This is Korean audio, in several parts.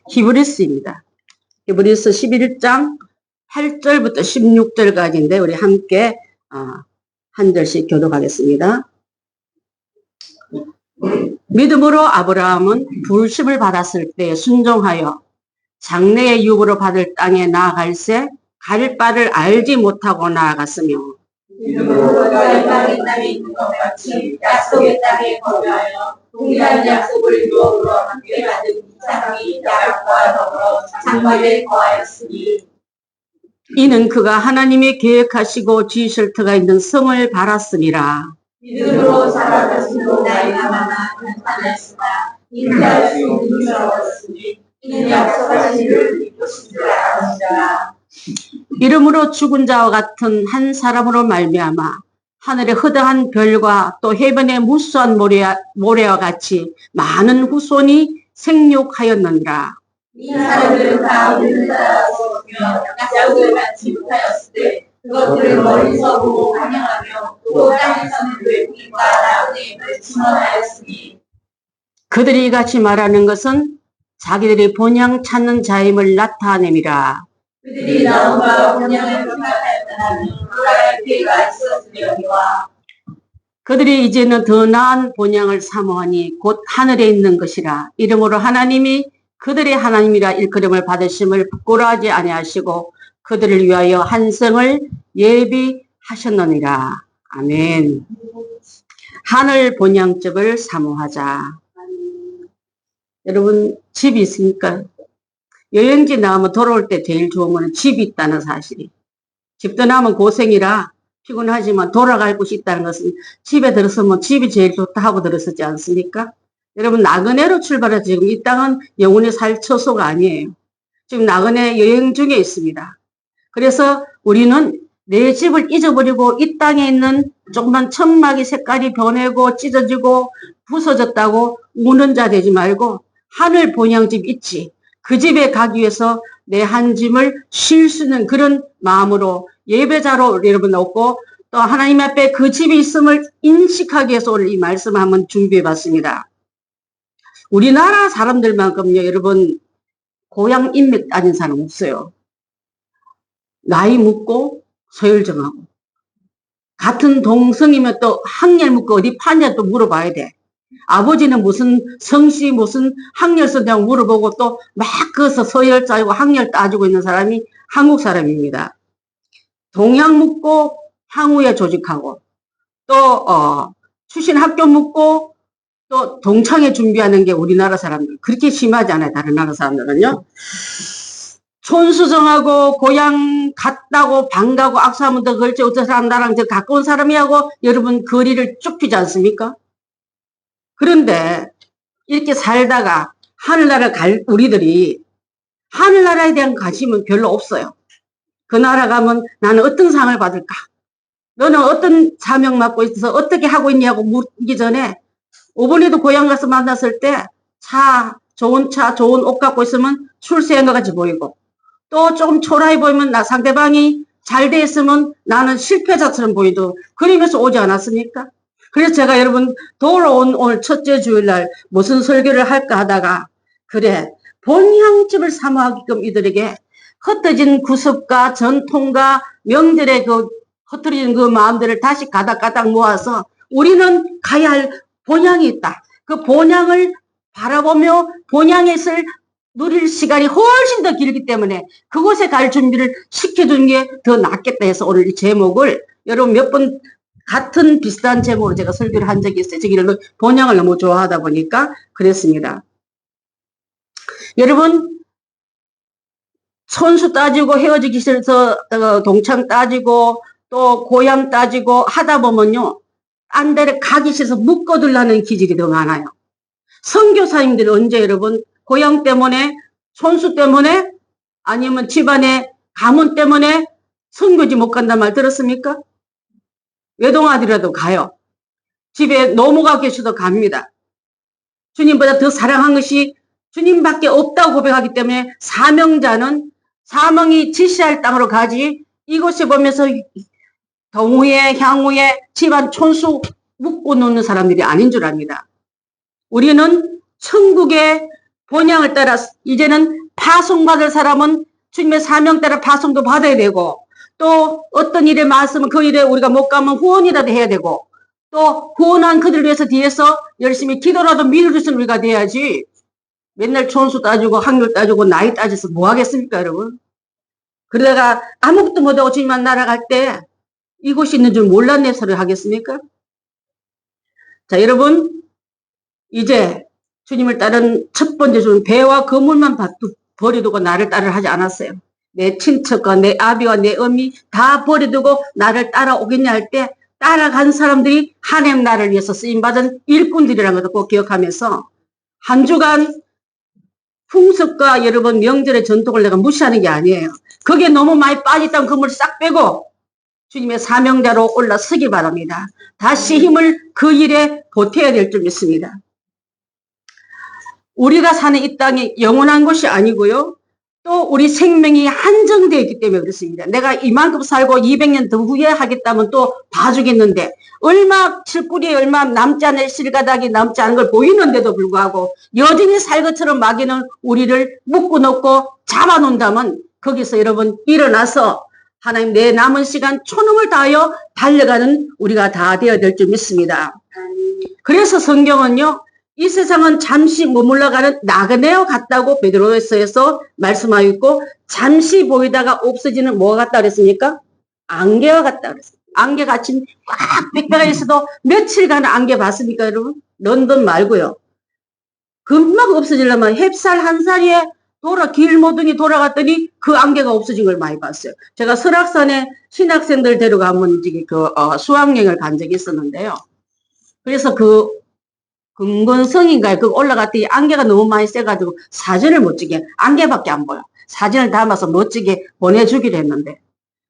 히브리스입니다. 히브리스 11장 8절부터 16절까지인데 우리 함께 한 절씩 교독하겠습니다. 믿음으로 아브라함은 부르심을 받았을 때 순종하여 장래의 유업으로 받을 땅에 나아갈새 갈 바를 알지 못하고 나아갔으며 믿음으로 땅에 있는 것 같이 약속의 땅에 거주하여 동일한 약속을 유업으로 함께 받은 사람이 야곱과 더불어 장막에 거하였으니 이는 그가 하나님이 계획하시고 지으실 터가 있는 성을 바랐음이라. 믿음으로 살아가시고 나이가 나타났으나 인자할 수 없는 줄 알았으니 이는 약속하신 이를 믿으신 줄 알았느니라. 이름으로 죽은 자와 같은 한 사람으로 말미암아 하늘의 허다한 별과 또 해변의 무수한 모래와 같이 많은 후손이 생육하였느니라. 이 사람들은 다 우리를 따라서 약속을 받지 못하였을 때 그것들을 멀리서 보고 환영하며 또 땅에서는 외국인과 나그네인을 증언하였으니 그들이 이같이 말하는 것은 자기들이 본향 찾는 자임을 나타냄이라. 그들이 나온과 본향을 평가하였다면 그라의 피해가 있었으려니와 그들이 이제는 더 나은 본향을 사모하니 곧 하늘에 있는 것이라. 이러므로 하나님이 그들의 하나님이라 일컬음을 받으심을 부끄러워하지 아니하시고 그들을 위하여 한 성을 예비하셨느니라. 아멘. 하늘 본향집을 사모하자. 여러분 집이 있습니까? 여행지 나오면 돌아올 때 제일 좋은 거는 집이 있다는 사실이. 집 떠나면 고생이라 피곤하지만 돌아갈 곳이 있다는 것은 집에 들었으면 집이 제일 좋다 하고 들었었지 않습니까? 여러분 나그네로 출발해서 지금 이 땅은 영원히 살 처소가 아니에요. 지금 나그네 여행 중에 있습니다. 그래서 우리는 내 집을 잊어버리고 이 땅에 있는 조그만 천막이 색깔이 변하고 찢어지고 부서졌다고 우는 자 되지 말고 하늘 본향집 있지. 그 집에 가기 위해서 내 한 짐을 쉴 수 있는 그런 마음으로 예배자로 여러분 놓고 또 하나님 앞에 그 집이 있음을 인식하기 위해서 오늘 이 말씀을 한번 준비해 봤습니다. 우리나라 사람들만큼요, 여러분, 고향 인맥 따진 사람 없어요. 나이 묻고 서열정하고. 같은 동성이면 또 학렬 묻고 어디 파냐 또 물어봐야 돼. 아버지는 무슨 성씨 무슨 학렬 썼냐고 물어보고 또 막 거기서 서열 짜고 학렬 따지고 있는 사람이 한국 사람입니다. 동양 묻고 향후에 조직하고 또 출신 학교 묻고 또 동창회 준비하는 게 우리나라 사람들 그렇게 심하지 않아요. 다른 나라 사람들은요. 촌수정하고 고향 갔다고 반가고 악수하면 더 그렇지 어떤 사람 나랑 더 가까운 사람이하고 여러분 거리를 좁히지 않습니까? 그런데 이렇게 살다가 하늘나라 갈 우리들이 하늘나라에 대한 관심은 별로 없어요. 그 나라 가면 나는 어떤 상을 받을까? 너는 어떤 사명 맡고 있어서 어떻게 하고 있냐고 묻기 전에 오번에도 고향 가서 만났을 때 좋은 옷 갖고 있으면 출세한 것 같이 보이고 또 조금 초라해 보이면 상대방이 잘 돼 있으면 나는 실패자처럼 보이도 그러면서 오지 않았습니까? 그래서 제가 여러분 돌아온 오늘 첫째 주일날 무슨 설교를 할까 하다가 그래 본향집을 사모하게끔 이들에게 흩어진 구습과 전통과 명절의 그 흩어진 그 마음들을 다시 가닥가닥 모아서 우리는 가야 할 본향이 있다. 그 본향을 바라보며 본향에서 누릴 시간이 훨씬 더 길기 때문에 그곳에 갈 준비를 시켜준 게 더 낫겠다 해서 오늘 이 제목을 여러분 몇 번 같은 비슷한 제목으로 제가 설교를 한 적이 있어요. 저기를 본향을 너무 좋아하다 보니까 그랬습니다. 여러분 손수 따지고 헤어지기 싫어서 동창 따지고 또 고향 따지고 하다 보면요. 딴 데를 가기 싫어서 묶어두려는 기질이 더 많아요. 선교사님들 언제 여러분 고향 때문에 손수 때문에 아니면 집안의 가문 때문에 선교지 못 간단 말 들었습니까? 외동아들이라도 가요. 집에 노모가 계셔도 갑니다. 주님보다 더 사랑한 것이 주님밖에 없다고 고백하기 때문에 사명자는 사명이 지시할 땅으로 가지 이곳에 보면서 동후에 향후에 집안 촌수 묶고 놓는 사람들이 아닌 줄 압니다. 우리는 천국의 본향을 따라 이제는 파송받을 사람은 주님의 사명 따라 파송도 받아야 되고, 또 어떤 일에 맞으면 그 일에 우리가 못 가면 후원이라도 해야 되고, 또 후원한 그들 위해서 뒤에서 열심히 기도라도 밀어주시는 우리가 돼야지, 맨날 촌수 따지고 학력 따지고 나이 따져서 뭐 하겠습니까, 여러분? 그러다가 아무것도 못하고 주님만 날아갈 때 이곳이 있는 줄 몰랐네 소리 하겠습니까? 자, 여러분, 이제 주님을 따른 첫 번째 주는 배와 거물만 버려두고 나를 따르려 하지 않았어요. 내 친척과 내 아비와 내 어미 다 버려두고 나를 따라오겠냐 할 때 따라간 사람들이 하나님 나를 위해서 쓰임받은 일꾼들이라는 것을 꼭 기억하면서 한 주간 풍습과 여러분 명절의 전통을 내가 무시하는 게 아니에요. 그게 너무 많이 빠졌다면 그물 싹 빼고 주님의 사명자로 올라서기 바랍니다. 다시 힘을 그 일에 보태야 될 줄 믿습니다. 우리가 사는 이 땅이 영원한 곳이 아니고요. 또 우리 생명이 한정되어 있기 때문에 그렇습니다. 내가 이만큼 살고 200년 더 후에 하겠다면 또 봐주겠는데 얼마 칠구리에 얼마 남지 않을 실가닥이 남지 않은 걸 보이는데도 불구하고 여전히 살 것처럼 막이는 우리를 묶어놓고 잡아놓는다면 거기서 여러분 일어나서 하나님 내 남은 시간 초능을 다하여 달려가는 우리가 다 되어야 될 줄 믿습니다. 그래서 성경은요. 이 세상은 잠시 머물러가는 나그네와 같다고 베드로서에서 말씀하고 있고 잠시 보이다가 없어지는 뭐가 같다 그랬습니까? 안개와 같다 그랬습니다. 안개같이 꽉 빽빽가 있어도 며칠간 안개 봤습니까 여러분? 런던 말고요. 금방 없어지려면 햅살 한 사이에 길모둥이 돌아갔더니 그 안개가 없어진 걸 많이 봤어요. 제가 설악산에 신학생들 데려가 한번 수학여행을 간 적이 있었는데요. 그래서 금건성인가요? 그 올라갔더니 안개가 너무 많이 세가지고 사진을 못 찍게, 안개밖에 안 보여. 사진을 담아서 멋지게 보내주기로 했는데.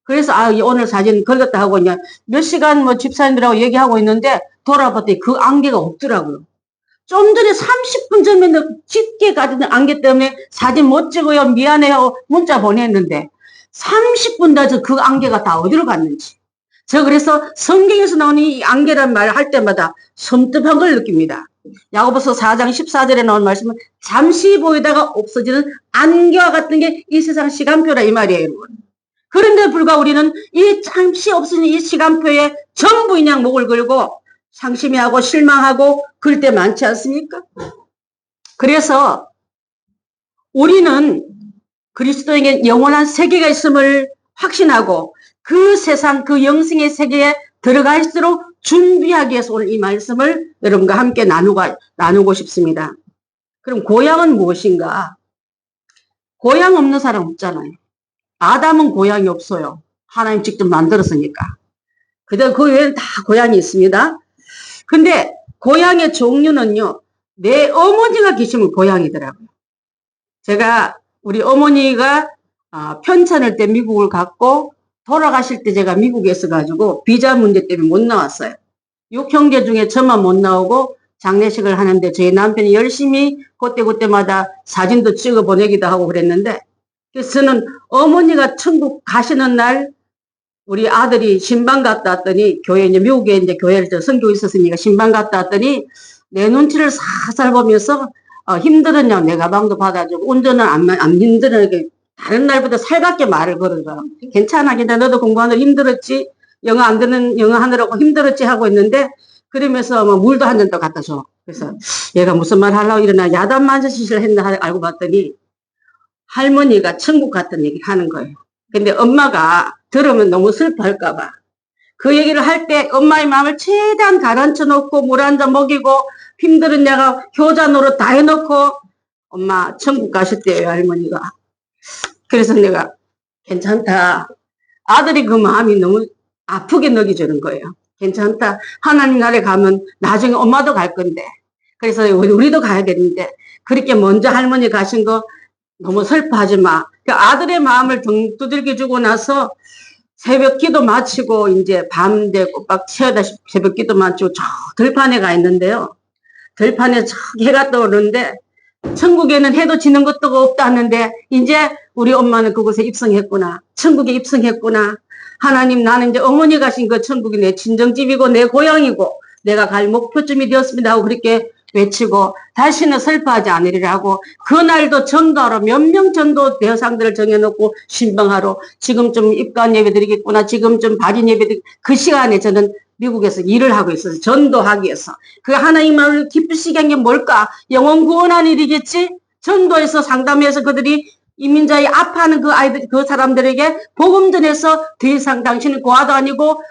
그래서 오늘 사진 걸렸다 하고 그냥 몇 시간 집사님들하고 얘기하고 있는데 돌아봤더니 그 안개가 없더라고요. 좀 전에 30분 전에는 짙게 가진 안개 때문에 사진 못 찍어요. 미안해요. 문자 보냈는데 30분 다저 그 안개가 다 어디로 갔는지. 저 그래서 성경에서 나오는 이 안개란 말을 할 때마다 섬뜩한 걸 느낍니다. 야고보서 4장 14절에 나온 말씀은 잠시 보이다가 없어지는 안개와 같은 게 이 세상 시간표라 이 말이에요, 여러분. 그런데 불과 우리는 이 잠시 없어지는 이 시간표에 전부 그냥 목을 걸고 상심해하고 실망하고 그럴 때 많지 않습니까? 그래서 우리는 그리스도에게 영원한 세계가 있음을 확신하고 그 세상, 그 영생의 세계에 들어갈수록 준비하기 위해서 오늘 이 말씀을 여러분과 함께 나누고 싶습니다. 그럼 고향은 무엇인가? 고향 없는 사람 없잖아요. 아담은 고향이 없어요. 하나님 직접 만들었으니까. 그대로 그 외에는 다 고향이 있습니다. 근데 고향의 종류는요, 내 어머니가 계시면 고향이더라고요. 제가 우리 어머니가 편찮을 때 미국을 갔고 돌아가실 때 제가 미국에 있어가지고 비자 문제 때문에 못 나왔어요. 6형제 중에 저만 못 나오고 장례식을 하는데 저희 남편이 열심히 그때마다 사진도 찍어 보내기도 하고 그랬는데 그래서 저는 어머니가 천국 가시는 날 우리 아들이 신방 갔다 왔더니 이제 미국에 이제 교회를 선교 있었으니까 신방 갔다 왔더니 내 눈치를 살살 보면서 힘들었냐고 내 가방도 받아주고 운전은 안 힘들어 다른 날보다 살갑게 말을 걸어줘. 괜찮아. 근데 너도 공부하느라 힘들었지. 영어 안 듣는 영어 하느라고 힘들었지 하고 있는데 그러면서 물도 한 잔 더 갖다 줘. 그래서 얘가 무슨 말 하려고 일어나 야단만져짓을 했나 알고 봤더니 할머니가 천국 같은 얘기 하는 거예요. 근데 엄마가 들으면 너무 슬퍼할까봐 그 얘기를 할 때 엄마의 마음을 최대한 가라앉혀 놓고 물 한 잔 먹이고 힘들었냐가 효자 노릇 다 해놓고 엄마 천국 가셨대요 할머니가. 그래서 내가 괜찮다. 아들이 그 마음이 너무 아프게 느껴지는 거예요. 괜찮다. 하나님 나라에 가면 나중에 엄마도 갈 건데. 그래서 우리도 가야 되는데 그렇게 먼저 할머니 가신 거 너무 슬퍼하지 마. 아들의 마음을 등 두들겨 주고 나서 새벽 기도 마치고 이제 밤 되고 빡 채워다 새벽 기도 마치고 저 들판에 가 있는데요. 들판에 저 해가 떠오르는데 천국에는 해도 지는 것도 없다는데 이제 우리 엄마는 그곳에 입성했구나. 천국에 입성했구나. 하나님 나는 이제 어머니 가신 그 천국이 내 친정집이고 내 고향이고 내가 갈 목표점이 되었습니다 하고 그렇게 외치고 다시는 슬퍼하지 않으리라고 그날도 전도하러 몇 명 전도 대상들을 정해놓고 신방하러 지금쯤 입관 예배 드리겠구나, 지금쯤 발인 예배 드리 그 시간에 저는 미국에서 일을 하고 있어서 전도하기 위해서 그 하나님 마음을 기쁘시게 한 게 뭘까? 영혼 구원한 일이겠지? 전도해서 상담해서 그들이 이민자의 아파하는 그 아이들, 그 사람들에게 복음 전해서 더 이상 당신은 고아도 아니고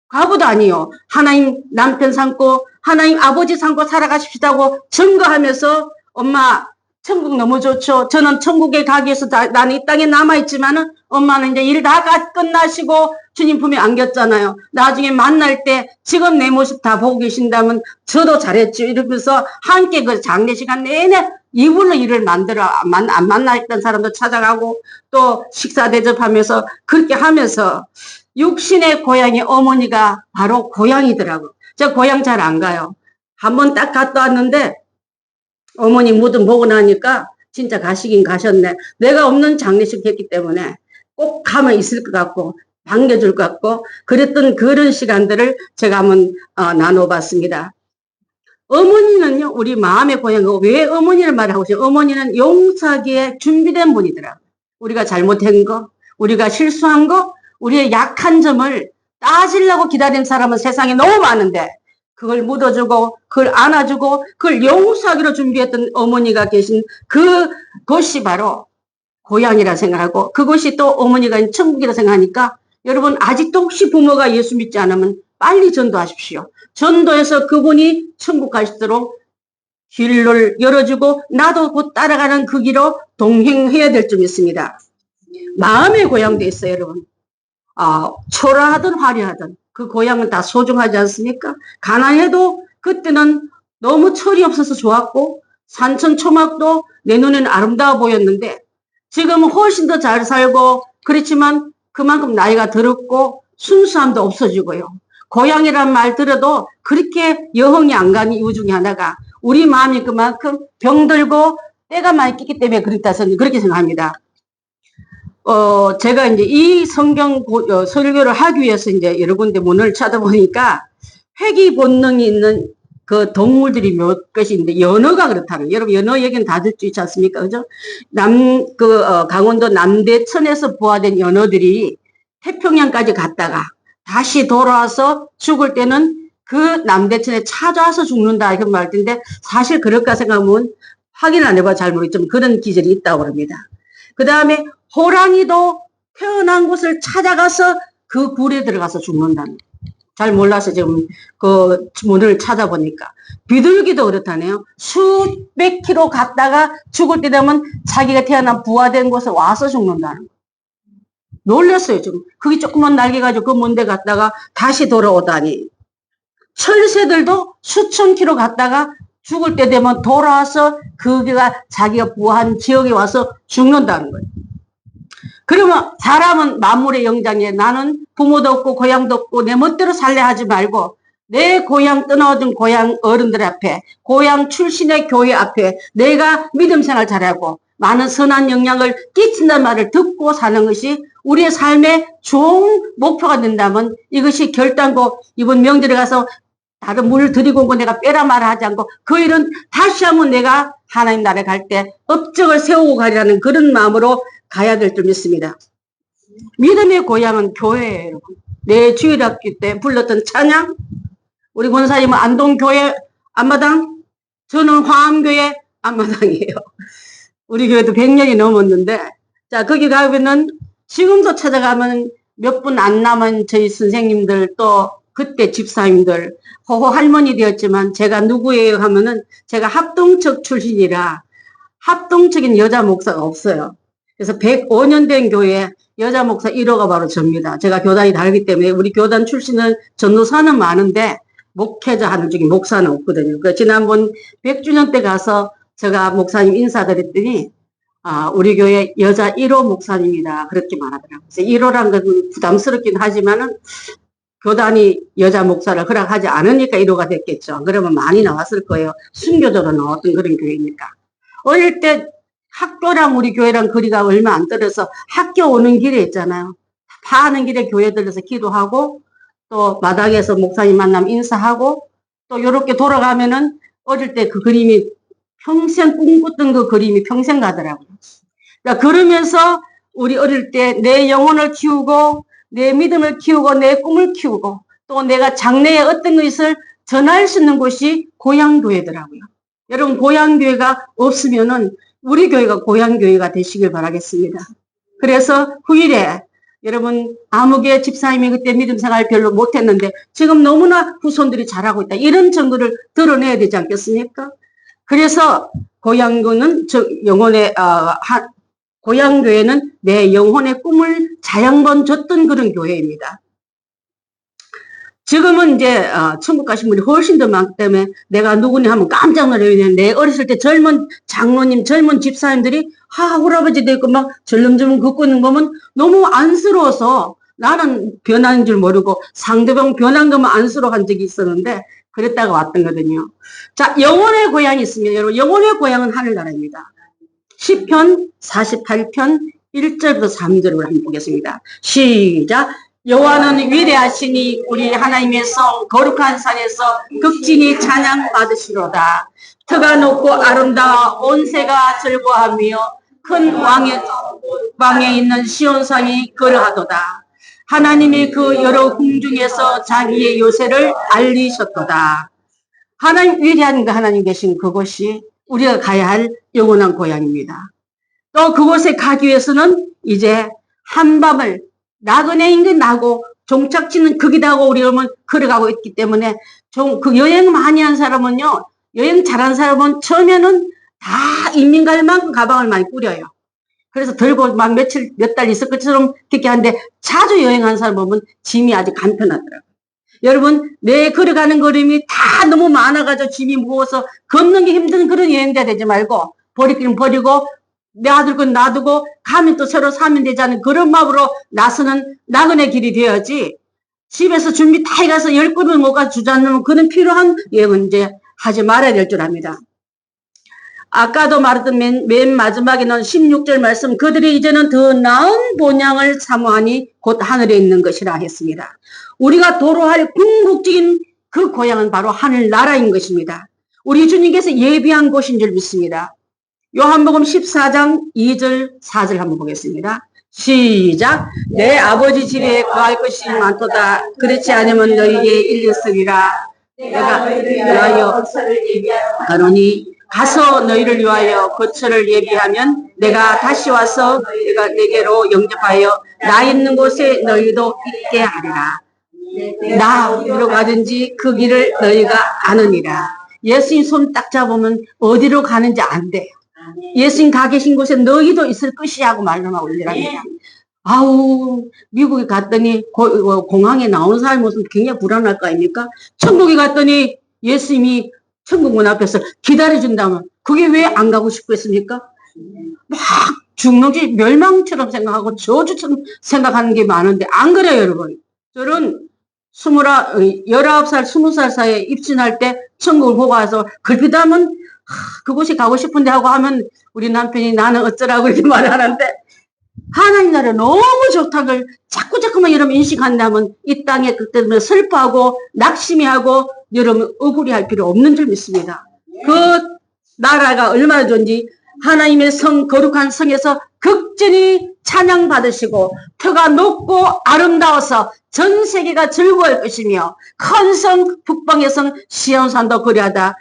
과부도 아니요. 하나님 남편 삼고 하나님 아버지 삼고 살아가십시다고 증거하면서 엄마 천국 너무 좋죠. 저는 천국에 가기 위해서 나는 이 땅에 남아있지만은 엄마는 이제 일 다 끝나시고 주님 품에 안겼잖아요. 나중에 만날 때 지금 내 모습 다 보고 계신다면 저도 잘했죠. 이러면서 함께 그 장례 시간 내내 이불로 일을 만들어 안 만나있던 사람도 찾아가고 또 식사 대접하면서 그렇게 하면서 육신의 고향의 어머니가 바로 고향이더라고요. 제가 고향 잘 안 가요. 한번 딱 갔다 왔는데 어머니 무덤 보고 나니까 진짜 가시긴 가셨네. 내가 없는 장례식 했기 때문에 꼭 가면 있을 것 같고 반겨줄 것 같고 그랬던 그런 시간들을 제가 한번 나눠봤습니다. 어머니는요, 우리 마음의 고향이고 왜 어머니를 말하고 있어요? 어머니는 용서하기에 준비된 분이더라고요. 우리가 잘못한 거, 우리가 실수한 거, 우리의 약한 점을 따지려고 기다린 사람은 세상에 너무 많은데 그걸 묻어주고 그걸 안아주고 그걸 용서하기로 준비했던 어머니가 계신 그곳이 바로 고향이라 생각하고 그것이 또 어머니가 천국이라 생각하니까 여러분 아직도 혹시 부모가 예수 믿지 않으면 빨리 전도하십시오. 전도해서 그분이 천국 가시도록 길을 열어주고 나도 곧 따라가는 그 길로 동행해야 될 점 있습니다. 마음의 고향도 있어요, 여러분. 초라하든 화려하든 그 고향은 다 소중하지 않습니까? 가난해도 그때는 너무 철이 없어서 좋았고 산천 초막도 내 눈에는 아름다워 보였는데 지금은 훨씬 더 잘 살고 그렇지만 그만큼 나이가 들었고 순수함도 없어지고요. 고향이란 말 들어도 그렇게 여흥이 안 가는 이유 중에 하나가 우리 마음이 그만큼 병들고 때가 많이 끼기 때문에 그렇다 저는 그렇게 생각합니다. 제가 이제 이 성경 설교를 하기 위해서 이제 여러 군데 문을 찾아보니까 회귀 본능이 있는 그 동물들이 몇 것이 있는데 연어가 그렇다는 거예요. 여러분 연어 얘기는 다 듣지 있지 않습니까? 그죠? 강원도 남대천에서 부화된 연어들이 태평양까지 갔다가 다시 돌아와서 죽을 때는 그 남대천에 찾아와서 죽는다 이런 말 텐데 사실 그럴까 생각하면 확인 안 해봐 잘 모르겠지만 그런 기절이 있다고 합니다. 그 다음에 호랑이도 태어난 곳을 찾아가서 그 굴에 들어가서 죽는다는 거예요. 잘 몰라서 지금 그 문을 찾아보니까 비둘기도 그렇다네요. 수백 킬로 갔다가 죽을 때 되면 자기가 태어난 부화된 곳에 와서 죽는다는 거예요. 놀랐어요 지금. 그게 조그만 날개 가지고 그 먼데 갔다가 다시 돌아오다니. 철새들도 수천 킬로 갔다가 죽을 때 되면 돌아와서 거기가 자기가 부화한 지역에 와서 죽는다는 거예요. 그러면 사람은 만물의 영장이에요. 나는 부모도 없고 고향도 없고 내 멋대로 살래 하지 말고 내 고향 떠나오던 고향 어른들 앞에 고향 출신의 교회 앞에 내가 믿음 생활 잘하고 많은 선한 영향을 끼친다는 말을 듣고 사는 것이 우리의 삶의 좋은 목표가 된다면 이것이 결단코 이번 명절에 가서 다른 물을 드리고 온 거 내가 빼라 말아 하지 않고 그 일은 다시 한번 내가 하나님 나라에 갈 때 업적을 세우고 가리라는 그런 마음으로 가야 될 줄 믿습니다. 믿음의 고향은 교회예요, 여러분. 내 주일학교 때 불렀던 찬양, 우리 권사님은 안동교회 앞마당, 저는 화암교회 앞마당이에요. 우리 교회도 100년이 넘었는데, 자, 거기 가면은 지금도 찾아가면 몇 분 안 남은 저희 선생님들 또 그때 집사님들, 호호 할머니 되었지만 제가 누구예요 하면은 제가 합동측 출신이라 합동측인 여자 목사가 없어요. 그래서 105년 된 교회에 여자 목사 1호가 바로 접니다. 제가 교단이 다르기 때문에 우리 교단 출신은 전도사는 많은데 목회자 하는 중에 목사는 없거든요. 그 지난번 100주년 때 가서 제가 목사님 인사드렸더니 우리 교회 여자 1호 목사님이다 그렇게 말하더라고요. 그래서 1호란 건 부담스럽긴 하지만은 교단이 여자 목사를 허락하지 않으니까 1호가 됐겠죠. 그러면 많이 나왔을 거예요. 순교적으로 나왔던 그런 교회니까. 어릴 때 학교랑 우리 교회랑 거리가 얼마 안 떨어서 학교 오는 길에 있잖아요. 파하는 길에 교회 들려서 기도하고 또 마당에서 목사님 만나면 인사하고 또 이렇게 돌아가면은 어릴 때 그 그림이 평생 꿈꿨던 그 그림이 평생 가더라고요. 그러니까 그러면서 우리 어릴 때 내 영혼을 키우고 내 믿음을 키우고 내 꿈을 키우고 또 내가 장래에 어떤 것을 전할 수 있는 곳이 고향교회더라고요. 여러분 고향교회가 없으면은 우리 교회가 고향교회가 되시길 바라겠습니다. 그래서 후일에 여러분 아무개 집사님이 그때 믿음 생활 별로 못했는데 지금 너무나 후손들이 잘하고 있다. 이런 정도를 드러내야 되지 않겠습니까? 그래서 고향교회는 고향교회는 내 영혼의 꿈을 자양번 줬던 그런 교회입니다. 지금은 이제 천국 가신 분이 훨씬 더 많기 때문에 내가 누구냐 하면 깜짝 놀라요. 내 어렸을 때 젊은 장로님, 젊은 집사님들이 할아버지 되고 막 절름절름 걷고 있는 거 보면 너무 안쓰러워서 나는 변하는 줄 모르고 상대방 변한 것만 안쓰러워한 적이 있었는데 그랬다가 왔던 거거든요. 자, 영혼의 고향이 있습니다. 여러분, 영혼의 고향은 하늘나라입니다. 시편 48편 1절부터 3절을 한번 보겠습니다. 시작. 여호와는 위대하시니 우리 하나님의 성 거룩한 산에서 극진히 찬양 받으시로다. 터가 높고 아름다워 온 세가 즐거워하며 큰 왕에 있는 시온산이 그러하도다. 하나님이 그 여러 궁중에서 자기의 요새를 알리셨도다. 하나님 위대한 그 하나님 계신 그곳이 우리가 가야 할 영원한 고향입니다. 또 그곳에 가기 위해서는 이제 한밤을 나그네인 게 나고 종착지는 거기다 하고 우리가 걸어가고 있기 때문에 그 여행 많이 한 사람은요, 여행 잘한 사람은 처음에는 다 인민 갈 만큼 가방을 많이 꾸려요. 그래서 들고 막 몇 달 있을 것처럼 그렇게 하는데 자주 여행한 사람 보면 짐이 아주 간편하더라고요. 여러분, 내 걸어가는 걸음이 다 너무 많아가지고 짐이 무거워서 걷는 게 힘든 그런 여행자 되지 말고 버릴 길은 버리고 내 아들 건 놔두고 가면 또 새로 사면 되지 않은 그런 마음으로 나서는 나그네 길이 되어야지 집에서 준비 다 해가서 10그릇 못 가서 주저앉으면 그는 필요한 여행은 이제 하지 말아야 될 줄 압니다. 아까도 말했던 맨 마지막에는 16절 말씀 그들이 이제는 더 나은 본향을 사모하니 곧 하늘에 있는 것이라 했습니다. 우리가 도로할 궁극적인 그 고향은 바로 하늘나라인 것입니다. 우리 주님께서 예비한 곳인 줄 믿습니다. 요한복음 14장 2절 4절 한번 보겠습니다. 시작. 내 아버지 집에 거할 것이 많도다. 그렇지 않으면 너희에게 일렀으리라. 내가 너희를 위하여 거처를 예비하노니 가서 너희를 위하여 거처를 예비하면 내가 다시 와서 내가 내게로 영접하여 나 있는 곳에 너희도 있게 하리라. 나 어디로 가든지 그 길을 너희가 아느니라. 예수님 손 딱 잡으면 어디로 가는지 안 돼요. 예수님 가 계신 곳에 너희도 있을 것이야 하고 말씀하고 있더랍니다. 아우, 미국에 갔더니 공항에 나오는 사람이 모습 굉장히 불안할 거 아닙니까? 천국에 갔더니 예수님이 천국 문 앞에서 기다려준다면 그게 왜 안 가고 싶고 했습니까? 막 죽는지 멸망처럼 생각하고 저주처럼 생각하는 게 많은데 안 그래요, 여러분. 저는 19살, 20살 사이에 입신할 때 천국을 보고 와서 걸핏하면 그곳이 가고 싶은데 하고 하면 우리 남편이 나는 어쩌라고 이렇게 말하는데 하나님 나라 너무 좋다걸 자꾸만 여러분 인식한다면 이 땅에 그때 슬퍼하고 낙심해하고 여러분 억울해할 필요 없는 줄 믿습니다. 그 나라가 얼마나 좋은지 하나님의 성 거룩한 성에서 극진히 찬양 받으시고 터가 높고 아름다워서 전 세계가 즐거워할 것이며 큰 성 북방의 성 시온산도 그리하다.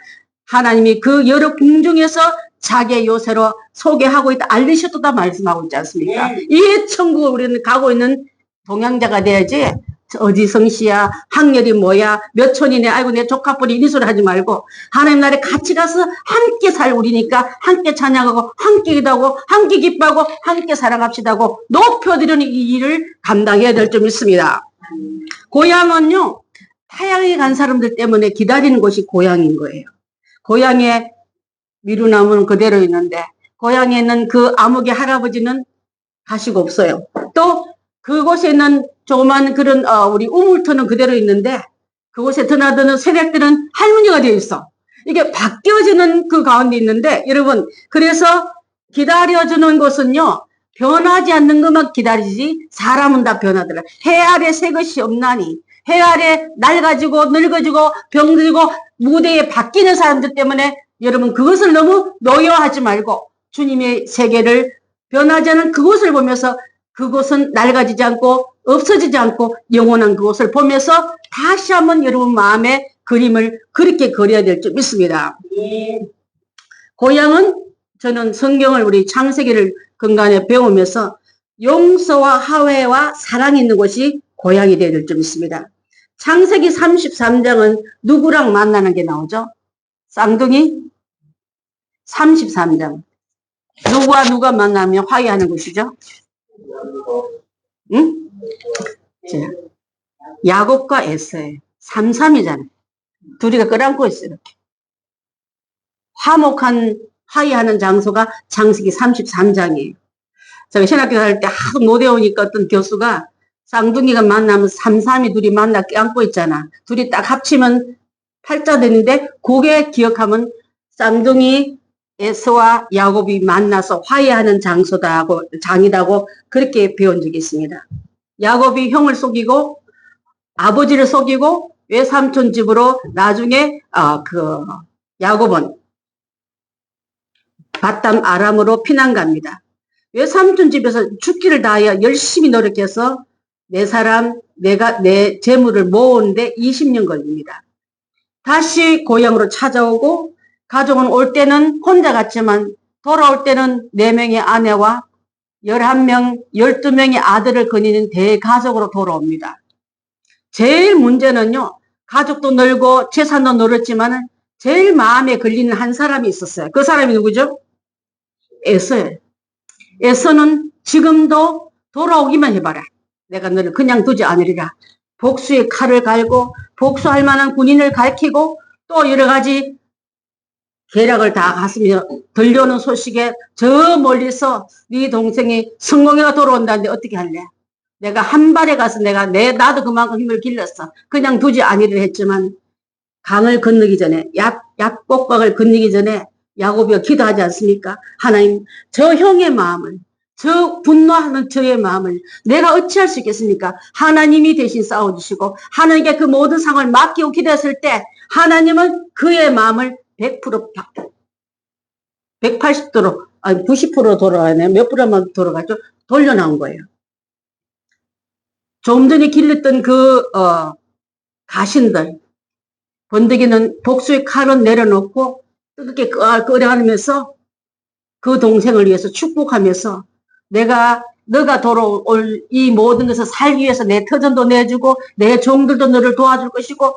하나님이 그 여러 궁중에서 자기의 요새로 소개하고 있다 알리셨다 말씀하고 있지 않습니까? 이 천국을 우리는 가고 있는 동양자가 돼야지 어디 성씨야 학렬이 뭐야 몇 촌이네 아이고 내 조카뻘이 이 소리 하지 말고 하나님 나라에 같이 가서 함께 살 우리니까 함께 찬양하고 함께 기도하고 함께 기뻐하고 함께 사랑합시다고 높여드리는 이 일을 감당해야 될 줄 믿습니다. 고향은요 타향에 간 사람들 때문에 기다리는 곳이 고향인 거예요. 고향에 미루나무는 그대로 있는데 고향에 있는 그 아무개 할아버지는 가시고 없어요. 또 그곳에 있는 조그만 그런 우리 우물터는 그대로 있는데 그곳에 드나드는 세력들은 할머니가 되어 있어. 이게 바뀌어지는 그 가운데 있는데 여러분 그래서 기다려주는 것은요 변하지 않는 것만 기다리지 사람은 다 변하더라. 해 아래 새 것이 없나니 해 아래 낡아지고 늙어지고 병들고 무대에 바뀌는 사람들 때문에 여러분 그것을 너무 노여워하지 말고 주님의 세계를 변하지 않은 그곳을 보면서 그곳은 낡아지지 않고 없어지지 않고 영원한 그곳을 보면서 다시 한번 여러분 마음의 그림을 그렇게 그려야 될 줄 믿습니다. 고향은 저는 성경을 우리 창세기를 근간에 배우면서 용서와 화해와 사랑이 있는 곳이 고향이 되어야 될 줄 믿습니다. 창세기 33장은 누구랑 만나는 게 나오죠? 쌍둥이 33장. 누구와 누가 만나면 화해하는 곳이죠? 응? 자, 야곱과 에서의 33이잖아요. 둘이가 끌안고 있어요. 이렇게. 화목한 화해하는 장소가 창세기 33장이에요. 제가 신학교 다닐 때 하도 노대오니까 어떤 교수가 쌍둥이가 만나면 33이 둘이 만나 껴안고 있잖아. 둘이 딱 합치면 8자 되는데 그게 기억하면 쌍둥이 에서와 야곱이 만나서 화해하는 장소다고 장이다고 그렇게 배운 적이 있습니다. 야곱이 형을 속이고 아버지를 속이고 외삼촌 집으로 나중에 야곱은 바담 아람으로 피난 갑니다. 외삼촌 집에서 죽기를 다하여 열심히 노력해서 내 재물을 모으는데 20년 걸립니다. 다시 고향으로 찾아오고 가족은 올 때는 혼자 갔지만 돌아올 때는 4명의 아내와 11명, 12명의 아들을 거니는 대가족으로 돌아옵니다. 제일 문제는요, 가족도 늘고 재산도 늘었지만 제일 마음에 걸리는 한 사람이 있었어요. 그 사람이 누구죠? 에서예요. 에서는 지금도 돌아오기만 해봐라. 내가 너를 그냥 두지 않으리라. 복수의 칼을 갈고 복수할 만한 군인을 가르치고 또 여러 가지 계략을 다 갔으며 들려오는 소식에 저 멀리서 네 동생이 성공회가 돌아온다는데 어떻게 할래? 내가 한 발에 가서 나도 그만큼 힘을 길렀어. 그냥 두지 않으리라 했지만 강을 건너기 전에 약곡강을 건너기 전에 야곱이가 기도하지 않습니까? 하나님, 저 형의 마음을, 저 분노하는 저의 마음을 내가 어찌할 수 있겠습니까? 하나님이 대신 싸워주시고 하나님께 그 모든 상황을 맡기고 기도했을 때 하나님은 그의 마음을 100% 180도로 아니 90% 돌아가네. 몇 프로만 돌아가죠? 돌려나온 거예요. 좀 전에 길렀던 가신들 번데기는 복수의 칼은 내려놓고 뜨겁게 끓여가면서 그 동생을 위해서 축복하면서 너가 돌아올 이 모든 것을 살기 위해서 내 터전도 내주고 내 종들도 너를 도와줄 것이고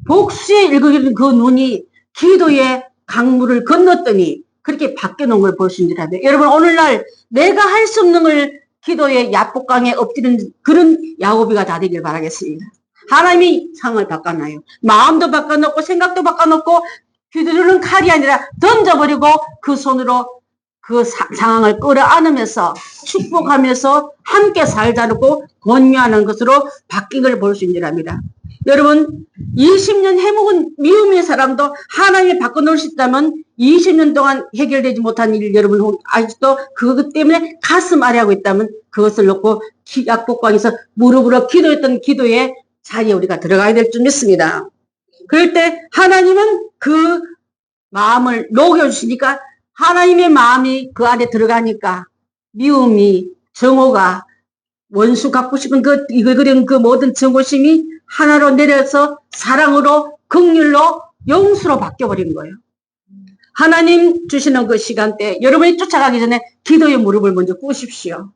복수에 읽어지는 그 눈이 기도의 강물을 건넜더니 그렇게 바뀌어놓은 걸 볼 수 있는데 여러분 오늘날 내가 할 수 없는 걸 기도의 야복강에 엎드리는 그런 야곱이가 다 되길 바라겠습니다. 하나님이 상을 바꿔놔요. 마음도 바꿔놓고 생각도 바꿔놓고 휘두르는 칼이 아니라 던져버리고 그 손으로 그 상황을 끌어안으면서 축복하면서 함께 살자고 권유하는 것으로 바뀐 걸 볼 수 있느랍니다. 여러분 20년 해묵은 미움의 사람도 하나님이 바꿔놓을 수 있다면 20년 동안 해결되지 못한 일 여러분 아직도 그것 때문에 가슴 아래하고 있다면 그것을 놓고 약복강에서 무릎으로 기도했던 기도의 자리에 우리가 들어가야 될 줄 믿습니다. 그럴 때 하나님은 그 마음을 녹여주시니까 하나님의 마음이 그 안에 들어가니까 미움이 정오가 원수 갖고 싶은 이걸 그린 그 모든 정오심이 하나로 내려서 사랑으로 긍휼로 용수로 바뀌어버린 거예요. 하나님 주시는 그 시간대 여러분이 쫓아가기 전에 기도의 무릎을 먼저 꿇으십시오.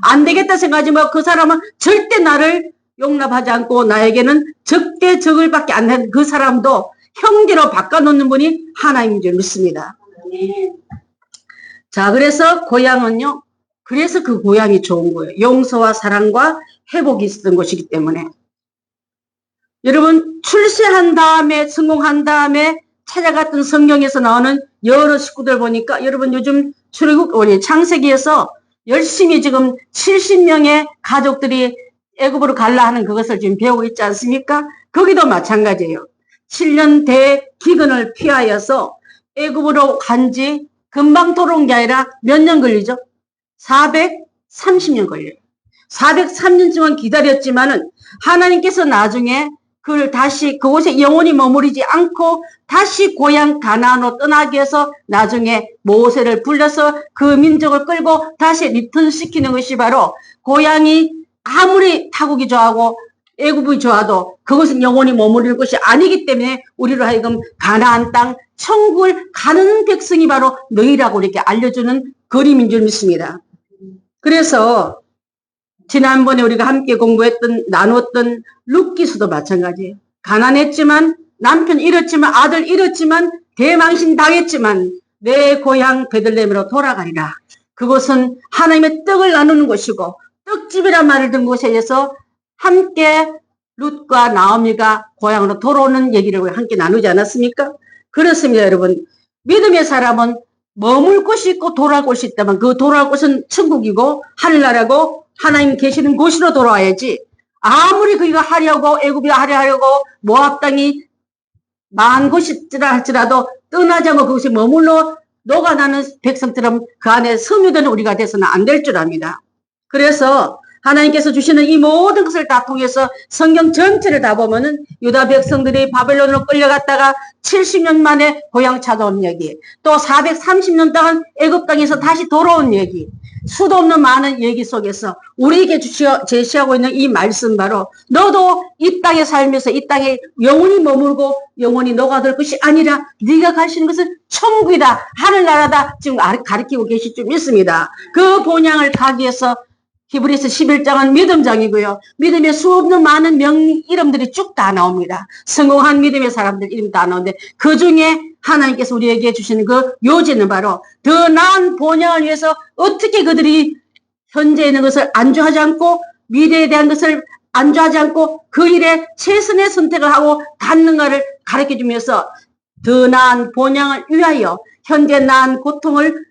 안 되겠다 생각하지 마. 그 사람은 절대 나를 용납하지 않고 나에게는 적대 적을 밖에 안 하는 그 사람도 형제로 바꿔놓는 분이 하나님인 줄 믿습니다. 자, 그래서 고향은요. 그래서 그 고향이 좋은 거예요. 용서와 사랑과 회복이 있었던 곳이기 때문에. 여러분 출세한 다음에 성공한 다음에 찾아갔던 성경에서 나오는 여러 식구들 보니까 여러분 요즘 출애굽 우리 창세기에서 열심히 지금 70명의 가족들이 애굽으로 갈라 하는 그것을 지금 배우고 있지 않습니까? 거기도 마찬가지예요. 7년 대기근을 피하여서 애굽으로 간지 금방 돌아온 게 아니라 몇 년 걸리죠? 430년 걸려요. 403년 동안 기다렸지만은 하나님께서 나중에 그를 다시 그곳에 영원히 머무르지 않고 다시 고향 가나안으로 떠나기 위해서 나중에 모세를 불러서 그 민족을 끌고 다시 리턴시키는 것이 바로 고향이 아무리 타국이 좋아하고 애굽이 좋아도 그것은 영원히 머무를 것이 아니기 때문에 우리로 하여금 가나안 땅 천국을 가는 백성이 바로 너희라고 이렇게 알려주는 그림인 줄 믿습니다. 그래서 지난번에 우리가 함께 공부했던 나눴던 룻기서도 마찬가지예요. 가난했지만 남편 잃었지만 아들 잃었지만 대망신 당했지만 내 고향 베들레헴으로 돌아가리라. 그곳은 하나님의 떡을 나누는 곳이고 떡집이란 말을 든 곳에서 함께 룻과 나오미가 고향으로 돌아오는 얘기를 함께 나누지 않았습니까? 그렇습니다, 여러분. 믿음의 사람은 머물 곳이 있고 돌아갈 곳이 있다면 그 돌아갈 곳은 천국이고 하늘나라고 하나님 계시는 곳으로 돌아와야지. 아무리 그가 하려고 애굽이 하려고 모압 땅이 망한 곳이라 할지라도 떠나지 않고 그곳에 머물러 녹아나는 백성처럼 그 안에 섬유되는 우리가 돼서는 안 될 줄 압니다. 그래서 하나님께서 주시는 이 모든 것을 다 통해서 성경 전체를 다 보면은 유다 백성들이 바벨론으로 끌려갔다가 70년 만에 고향 찾아온 얘기, 또 430년 동안 애굽 땅에서 다시 돌아온 얘기, 수도 없는 많은 얘기 속에서 우리에게 제시하고 있는 이 말씀 바로 너도 이 땅에 살면서 이 땅에 영원히 머물고 영원히 녹아들 것이 아니라 네가 가시는 것은 천국이다, 하늘나라다 지금 가르치고 계실 줄 믿습니다. 그 본향을 가기 위해서 히브리서 11장은 믿음장이고요. 믿음에 수없는 많은 이름들이 쭉 다 나옵니다. 성공한 믿음의 사람들 이름 다 나오는데 그 중에 하나님께서 우리에게 주시는 그 요지는 바로 더 나은 본향을 위해서 어떻게 그들이 현재 있는 것을 안주하지 않고 미래에 대한 것을 안주하지 않고 그 일에 최선의 선택을 하고 갖는가를 가르쳐주면서 더 나은 본향을 위하여 현재 나은 고통을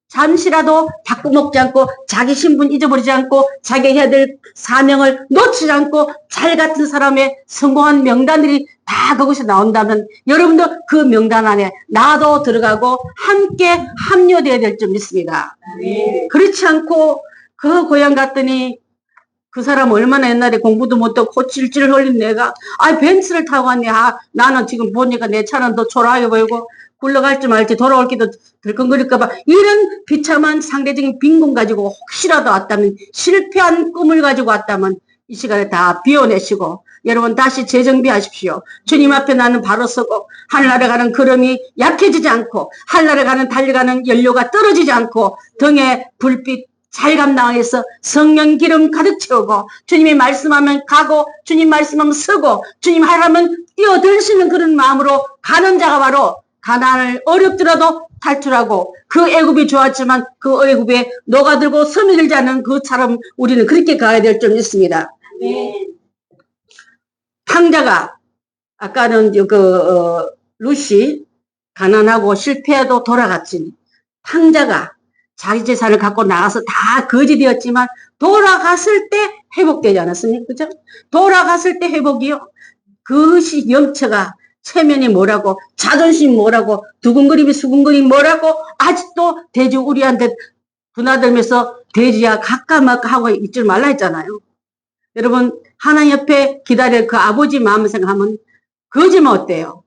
잠시라도 바꿔먹지 않고 자기 신분 잊어버리지 않고 자기 해야 될 사명을 놓치지 않고 잘 같은 사람의 성공한 명단들이 다 그것이 나온다면 여러분도 그 명단 안에 나도 들어가고 함께 합류되어야 될 줄 믿습니다. 네. 그렇지 않고 그 고향 갔더니 그 사람 얼마나 옛날에 공부도 못하고 코찔찔 흘린 내가 벤츠를 타고 왔네. 나는 지금 보니까 내 차는 더 초라하게 보이고 굴러갈지 말지 돌아올기도 들컹거릴까봐 이런 비참한 상대적인 빈곤 가지고 혹시라도 왔다면 실패한 꿈을 가지고 왔다면 이 시간에 다 비워내시고 여러분 다시 재정비하십시오. 주님 앞에 나는 바로 서고 하늘나라 가는 걸음이 약해지지 않고 하늘나라 가는 달려가는 연료가 떨어지지 않고 등에 불빛 잘 감당해서 성령 기름 가득 채우고 주님이 말씀하면 가고 주님 말씀하면 서고 주님 하라면 뛰어들시는 그런 마음으로 가는 자가 바로 가난을 어렵더라도 탈출하고 그 애굽이 좋았지만 그 애굽에 녹아들고 섬이 들지 않는 그처럼 우리는 그렇게 가야 될 줄 믿습니다. 네. 탕자가 아까는 룻이 가난하고 실패해도 돌아갔지. 탕자가 자기 재산을 갖고 나가서 다 거지 되었지만 돌아갔을 때 회복되지 않았습니까? 그죠? 돌아갔을 때 회복이요. 그것이 영처가 체면이 뭐라고 자존심 뭐라고 두근거림이 수근거림 뭐라고 아직도 돼지 우리한테 드나들면서 돼지야 가까마까 하고 있지 말라 했잖아요. 여러분 하나님 옆에 기다릴 그 아버지 마음을 생각하면 거지면 어때요?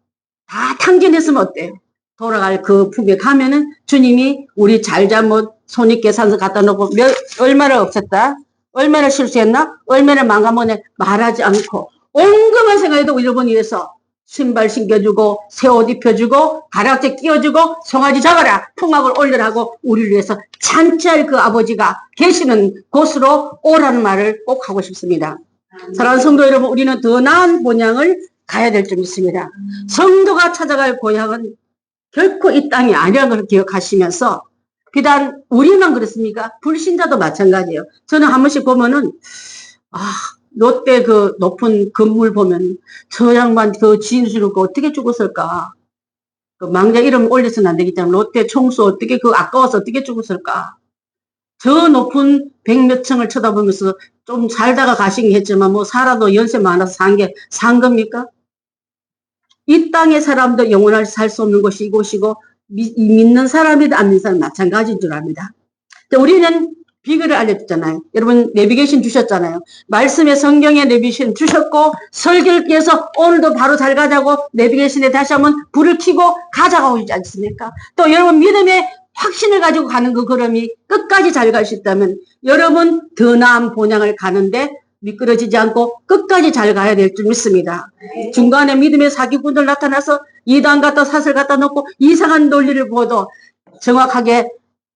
다 탕진했으면 어때요? 돌아갈 그 품에 가면은 주님이 우리 잘잘못 손익계산서 갖다 놓고 얼마를 없앴다? 얼마를 실수했나? 얼마를 망가먹었냐? 말하지 않고 온갖 생각해도 여러분 위해서 신발 신겨주고 새 옷 입혀주고 가락지 끼워주고 송아지 잡아라 풍악을 올려라고 우리를 위해서 잔치할 그 아버지가 계시는 곳으로 오라는 말을 꼭 하고 싶습니다. 사랑하는 성도 여러분, 우리는 더 나은 본향을 가야 될 줄 믿습니다. 성도가 찾아갈 고향은 결코 이 땅이 아니라는 걸 기억하시면서 비단 우리만 그렇습니까? 불신자도 마찬가지예요. 저는 한 번씩 보면은 롯데 그 높은 건물 보면 저 양반 그 진수를 어떻게 죽었을까? 그 망자 이름 올려서는 안 되기 때문에 롯데 총수 어떻게 그 아까워서 어떻게 죽었을까? 저 높은 백몇 층을 쳐다보면서 좀 살다가 가시긴 했지만 뭐 살아도 연세 많아서 산 겁니까? 이 땅의 사람도 영원할 살 수 없는 곳이 이곳이고 믿는 사람이든 안 믿는 사람 마찬가지인 줄 압니다. 우리는 비결을 알려줬잖아요. 여러분 내비게이션 주셨잖아요. 말씀의 성경에 내비게이션 주셨고 설교를 위해서 오늘도 바로 잘 가자고 내비게이션에 다시 한번 불을 켜고 가자고 있지 않습니까? 또 여러분 믿음의 확신을 가지고 가는 그 걸음이 끝까지 잘 갈 수 있다면 여러분 더 나은 본향을 가는데 미끄러지지 않고 끝까지 잘 가야 될 줄 믿습니다. 중간에 믿음의 사기꾼들 나타나서 이단 갖다 사슬 갖다 놓고 이상한 논리를 보도 정확하게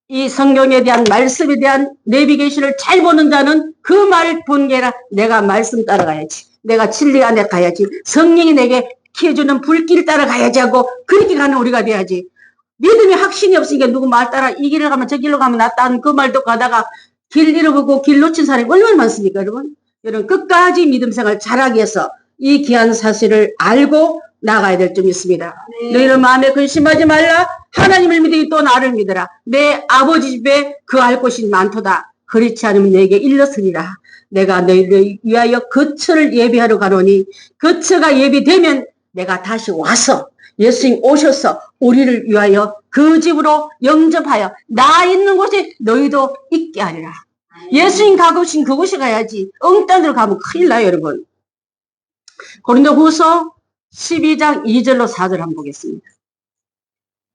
이 성경에 대한 말씀에 대한 내비게이션을 잘 보는 자는 그 말 본 게 아니라 내가 말씀 따라가야지. 내가 진리 안에 가야지. 성령이 내게 키워주는 불길 따라가야지 하고 그렇게 가는 우리가 돼야지. 믿음의 확신이 없으니까 누구 말 따라 이 길을 가면 저 길로 가면 낫다 하는 그 말도 가다가 길 잃어보고 길 놓친 사람이 얼마나 많습니까 여러분? 여러분 끝까지 믿음 생활 잘하기 위해서 이 귀한 사실을 알고 나가야 될 줄 믿습니다. 너희는 마음에 근심하지 말라. 하나님을 믿으니 또 나를 믿으라. 내 아버지 집에 그 알 곳이 많도다. 그렇지 않으면 내게 일렀으리라. 내가 너희를 위하여 거처를 예비하러 가노니 거처가 예비되면 내가 다시 와서 예수님 오셔서 우리를 위하여 그 집으로 영접하여 나 있는 곳에 너희도 있게 하리라. 예수님 가고신 그곳에 가야지. 엉딴 데로 가면 큰일 나요 여러분. 고린도후서 12장 2절로 4절 한번 보겠습니다.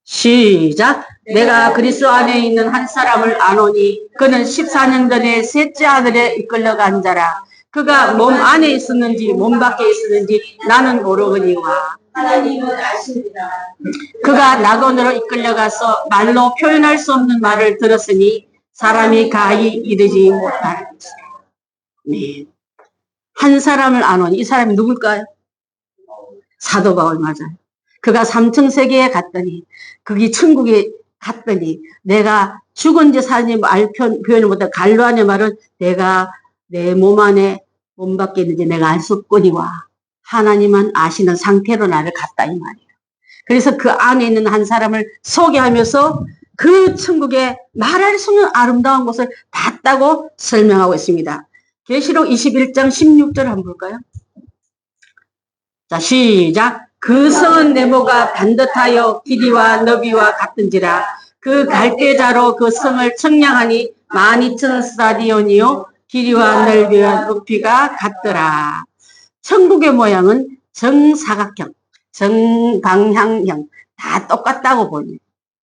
시작. 내가 그리스도 안에 있는 한 사람을 아노니 그는 14년 전에 셋째 아들에 이끌려간 자라. 그가 몸 안에 있었는지 몸 밖에 있었는지 나는 모르거니와 하나님은 아십니다. 그가 낙원으로 이끌려가서 말로 표현할 수 없는 말을 들었으니 사람이 가히 이르지 못할 것이다. 네. 한 사람을 아노니 이 사람이 누굴까요? 사도 바울 맞아요. 그가 3층 세계에 갔더니 거기 천국에 갔더니 내가 죽은지 사는지 표현을 못해 갈로안의 말은 내가 내 몸 안에 몸 밖에 있는지 내가 알 수 없거니와 하나님은 아시는 상태로 나를 갔다 이 말이에요. 그래서 그 안에 있는 한 사람을 소개하면서 그 천국에 말할 수 없는 아름다운 곳을 봤다고 설명하고 있습니다. 계시록 21장 16절 한번 볼까요? 자, 시작. 그 성은 네모가 반듯하여 길이와 너비와 같은지라. 그 갈대자로 그 성을 청량하니 12,000스타디온이요 길이와 넓이와 높이가 같더라. 천국의 모양은 정사각형, 정방향형 다 똑같다고 보니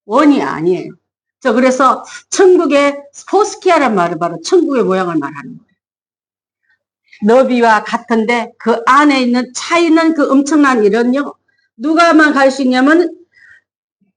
원이 아니에요. 그래서 천국의 포스키아란 말은 바로 천국의 모양을 말하는 거예요. 너비와 같은데 그 안에 있는 차이는 그 엄청난 일은요. 누가만 갈 수 있냐면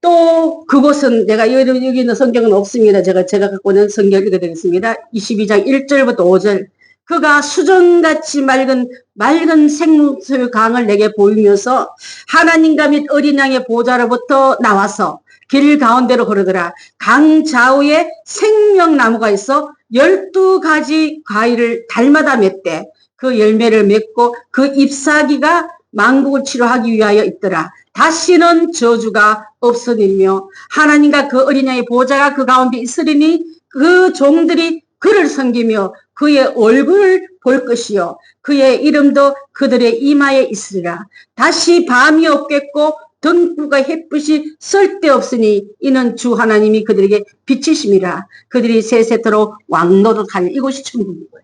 또 그곳은 내가 여기 있는 성경은 없습니다. 제가 갖고 있는 성경 읽어드리겠습니다. 22장 1절부터 5절. 그가 수정같이 맑은 생수의 강을 내게 보이면서 하나님과 및 어린 양의 보좌로부터 나와서 길 가운데로 흐르더라. 강 좌우에 생명나무가 있어 12가지 과일을 달마다 맺되 그 열매를 맺고 그 잎사귀가 만국을 치료하기 위하여 있더라. 다시는 저주가 없어지며 하나님과 그 어린 양의 보좌가 그 가운데 있으리니 그 종들이 그를 섬기며 그의 얼굴을 볼 것이요 그의 이름도 그들의 이마에 있으리라. 다시 밤이 없겠고 등불과 햇빛이 쓸데없으니 이는 주 하나님이 그들에게 빛이심이라. 그들이 세세토록 왕노릇하니 이곳이 천국이고요.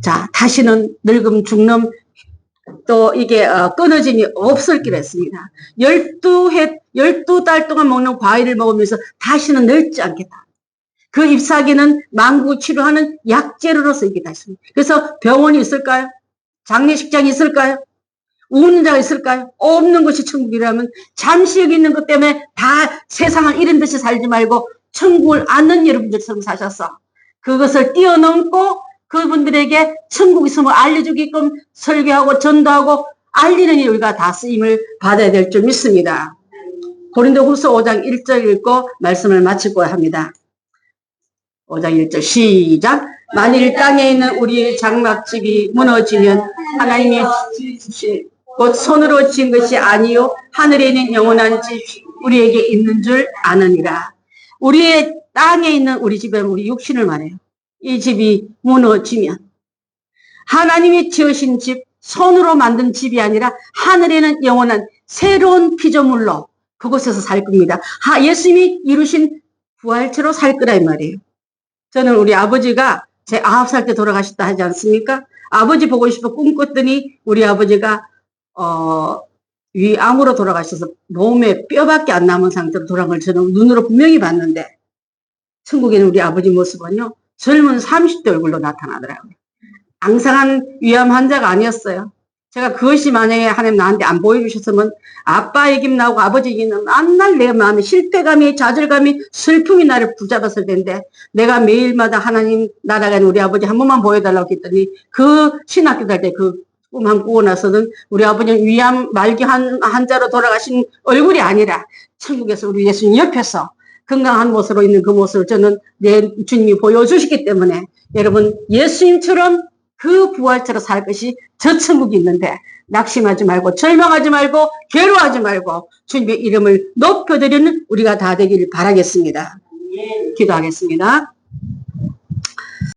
자, 다시는 늙음 죽는 또 이게 끊어짐이 없을 기로 했습니다. 12달 동안 먹는 과일을 먹으면서 다시는 늙지 않겠다. 그 잎사귀는 만국을 치료하는 약재료로 쓰이게 됐습니다. 그래서 병원이 있을까요? 장례식장이 있을까요? 우는 자가 있을까요? 없는 것이 천국이라면 잠시 여기 있는 것 때문에 다 세상을 이런 듯이 살지 말고 천국을 아는 여러분들처럼 사셔서 그것을 뛰어넘고 그분들에게 천국 있음을 알려주게끔 설교하고 전도하고 알리는 일 우리가 다 쓰임을 받아야 될 줄 믿습니다. 고린도후서 5장 1절 읽고 말씀을 마치고 합니다. 5장 1절 시작. 만일 땅에 있는 우리의 장막집이 무너지면 하나님이 주신 곧 손으로 지은 것이 아니요 하늘에 있는 영원한 집 우리에게 있는 줄 아느니라. 우리의 땅에 있는 우리 집은 우리 육신을 말해요. 이 집이 무너지면 하나님이 지으신 집, 손으로 만든 집이 아니라 하늘에는 영원한 새로운 피조물로 그곳에서 살 겁니다. 예수님이 이루신 부활체로 살 거라 이 말이에요. 저는 우리 아버지가 제 9살 때 돌아가셨다 하지 않습니까? 아버지 보고 싶어 꿈꿨더니 우리 아버지가 위암으로 돌아가셔서 몸에 뼈밖에 안 남은 상태로 돌아간 걸 저는 눈으로 분명히 봤는데 천국에는 우리 아버지 모습은요 젊은 30대 얼굴로 나타나더라고요. 앙상한 위암 환자가 아니었어요. 제가 그것이 만약에 하나님 나한테 안 보여주셨으면 아빠 얘기만 나오고 아버지 얘기는 맨날 내 마음에 실패감이 좌절감이 슬픔이 나를 붙잡았을 텐데 내가 매일마다 하나님 나라가는 우리 아버지 한 번만 보여달라고 했더니 그 신학교 다닐 때 그 꿈 한 꾸고 나서는 우리 아버지는 위암 말기 환자로 돌아가신 얼굴이 아니라 천국에서 우리 예수님 옆에서 건강한 모습으로 있는 그 모습을 저는 내 주님이 보여주시기 때문에 여러분 예수님처럼 그 부활처럼 살 것이 저 천국이 있는데 낙심하지 말고 절망하지 말고 괴로워하지 말고 주님의 이름을 높여드리는 우리가 다 되기를 바라겠습니다. 기도하겠습니다.